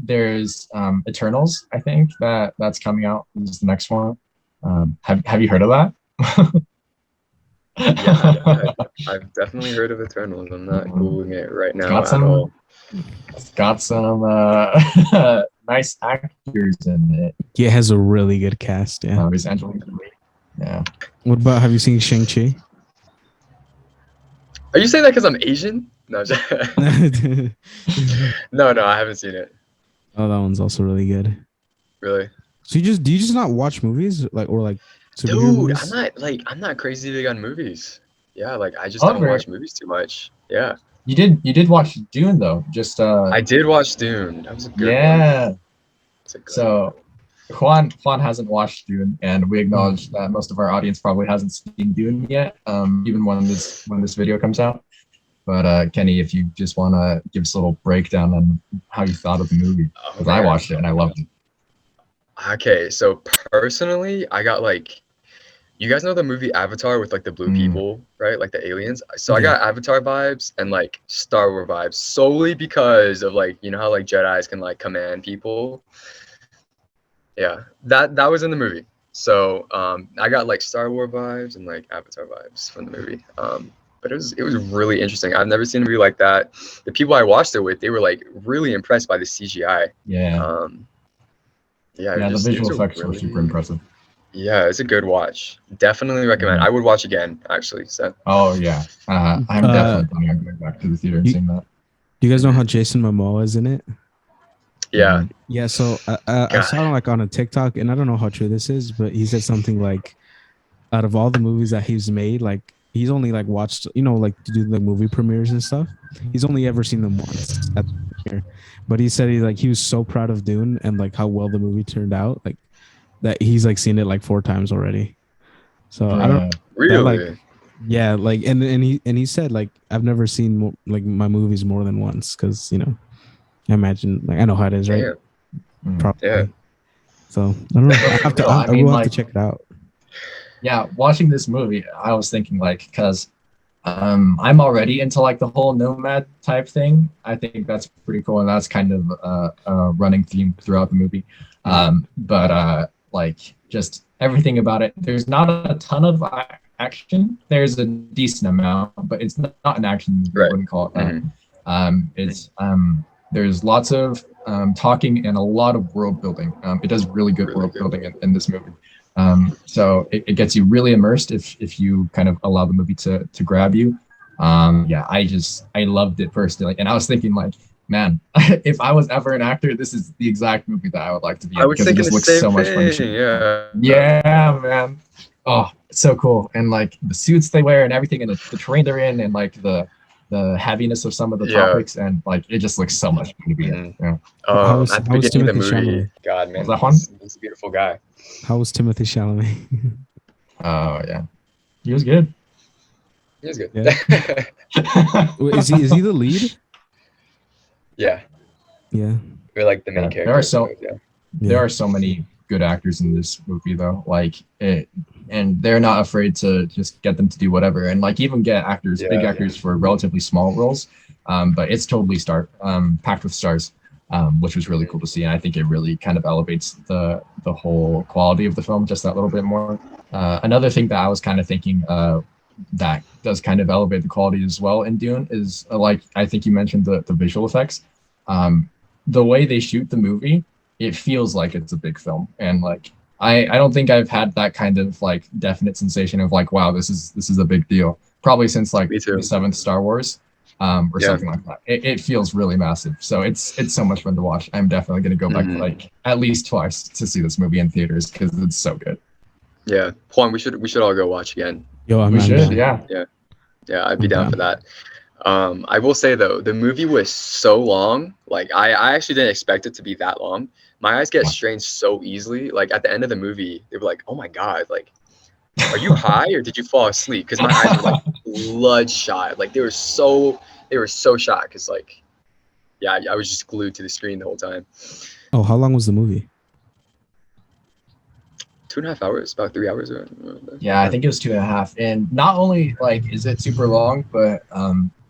S2: there's Eternals, I think that's coming out. This is the next one. Have you heard of that?
S4: Yeah, I've definitely heard of Eternals. I'm not googling it right now at all.
S2: It's got some nice actors in it.
S3: Yeah, it has a really good cast. Yeah.
S2: There's Angelina Jolie. Yeah.
S3: What about? Have you seen Shang-Chi?
S4: Are you saying that because I'm Asian? No, no, I haven't seen it.
S3: Oh, that one's also really good.
S4: Really?
S3: So do you just not watch movies or superhero
S4: Dude,
S3: movies?
S4: I'm not crazy big on movies. Yeah, like I just
S2: Oh,
S4: don't watch movies too much. Yeah.
S2: you did watch Dune though. Just
S4: I did watch Dune. That was a good one.
S2: yeah.
S4: It's a good one.
S2: So Juan hasn't watched Dune, and we acknowledge that most of our audience probably hasn't seen Dune yet, even when this video comes out. But Kenny, if you just want to give us a little breakdown on how you thought of the movie,
S4: Oh,
S2: because I watched it and I loved it.
S4: Okay, so personally, I got like, you guys know the movie Avatar with like the blue people, right? Like the aliens. So I got Avatar vibes and like Star Wars vibes solely because of like, you know how like Jedis can like command people. Yeah, that was in the movie. So I got like Star Wars vibes and like Avatar vibes from the movie. But it was really interesting. I've never seen a movie like that. The people I watched it with, they were like really impressed by the CGI.
S2: Yeah.
S4: Yeah,
S2: Yeah, the visual effects were
S4: really,
S2: super impressive.
S4: yeah, it's a good watch. Definitely recommend. I would watch again, actually. So.
S2: Oh yeah, I'm definitely planning on going back to the theater and seeing that.
S3: Do you guys know how Jason Momoa is in it?
S4: Yeah.
S3: Yeah. So I saw him like on a TikTok, and I don't know how true this is, but he said something like, out of all the movies that he's made, like he's only like watched, like to do the movie premieres and stuff. He's only ever seen them once at the premiere. But he said he was so proud of Dune and like how well the movie turned out, like that he's like seen it like 4 times already. So I don't
S4: really.
S3: That, like, yeah, like and he said like I've never seen like my movies more than once because I imagine like I know how it is, right? Probably.
S4: Yeah.
S3: So I don't know. I will have to check it out.
S2: Yeah, watching this movie, I was thinking like because I'm already into like the whole nomad type thing. I think that's pretty cool, and that's kind of a running theme throughout the movie. But like just everything about it. There's not a ton of action. There's a decent amount, but it's not an action movie.
S4: Right.
S2: I wouldn't call it that. It's there's lots of talking and a lot of world building. It does really good world building in this movie. So it gets you really immersed if you kind of allow the movie to grab you. Yeah, I loved it personally, and I was thinking like, man, if I was ever an actor, this is the exact movie that I would like to be in because it just looks so much fun. Yeah, man. Oh, it's so cool, and like the suits they wear and everything, and the terrain they're in, and like the heaviness of some of the topics, and like it just looks so much fun to be in. Yeah.
S4: At the beginning of the movie, God, man, he's a beautiful guy.
S3: How was Timothy Chalamet?
S2: Oh yeah, he was good.
S4: He was good.
S3: Yeah. Is he the lead?
S4: Yeah.
S3: Yeah.
S4: We're like the main character.
S2: There are so many good actors in this movie though, like and they're not afraid to just get them to do whatever, and like even get big actors for relatively small roles. But it's totally packed with stars. Which was really cool to see, and I think it really kind of elevates the whole quality of the film just that little bit more. Another thing that I was kind of thinking that does kind of elevate the quality as well in Dune is like I think you mentioned the visual effects. The way they shoot the movie, it feels like it's a big film, and like I don't think I've had that kind of like definite sensation of like, wow, this is a big deal. Probably since like the 7th Star Wars. Or something like that. It feels really massive. So it's so much fun to watch. I'm definitely going to go back like at least twice to see this movie in theaters because it's so good.
S4: Yeah, Juan, we should all go watch again.
S3: We should.
S2: Yeah,
S4: I'd be down for that. I will say though, the movie was so long. Like I actually didn't expect it to be that long. My eyes get strained so easily. Like at the end of the movie, they were like, "Oh my god, like." Are you high or did you fall asleep? Because my eyes were like bloodshot. Like they were so shot. Because like, yeah, I was just glued to the screen the whole time.
S3: Oh, how long was the movie?
S4: 2.5 hours, about 3 hours.
S2: Yeah, I think it was 2.5. And not only like is it super long, but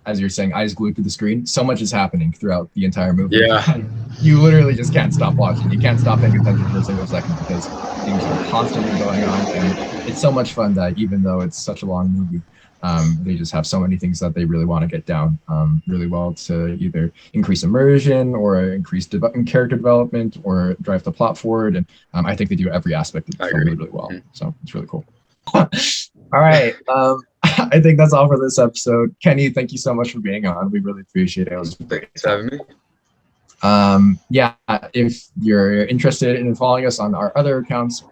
S2: as you're saying, eyes glued to the screen. So much is happening throughout the entire movie.
S4: Yeah,
S2: you literally just can't stop watching. You can't stop paying attention for a single second because things are constantly going on, and it's so much fun that even though it's such a long movie, they just have so many things that they really want to get down really well to either increase immersion or increase character development or drive the plot forward. And I think they do every aspect of the film really well. So it's really cool. All right. I think that's all for this episode. Kenny, thank you so much for being on. We really appreciate it.
S4: Thanks for having me.
S2: Yeah, if you're interested in following us on our other accounts,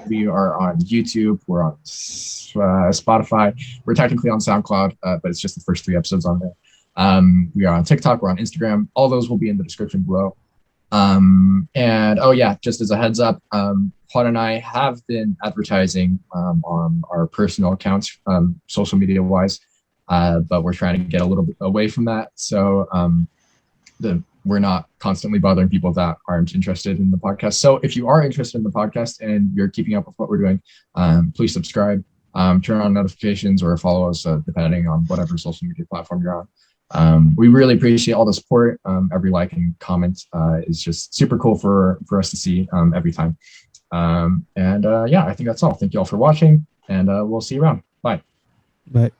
S2: we are on YouTube, we're on Spotify, we're technically on SoundCloud, but it's just the first 3 episodes on there. We are on TikTok, we're on Instagram. All those will be in the description below. And oh yeah, just as a heads up, Juan and I have been advertising on our personal accounts, social media wise, but we're trying to get a little bit away from that. So we're not constantly bothering people that aren't interested in the podcast. So if you are interested in the podcast and you're keeping up with what we're doing, please subscribe, turn on notifications, or follow us depending on whatever social media platform you're on. We really appreciate all the support. Every like and comment is just super cool for us to see every time. Yeah, I think that's all. Thank you all for watching, and we'll see you around. Bye.
S3: But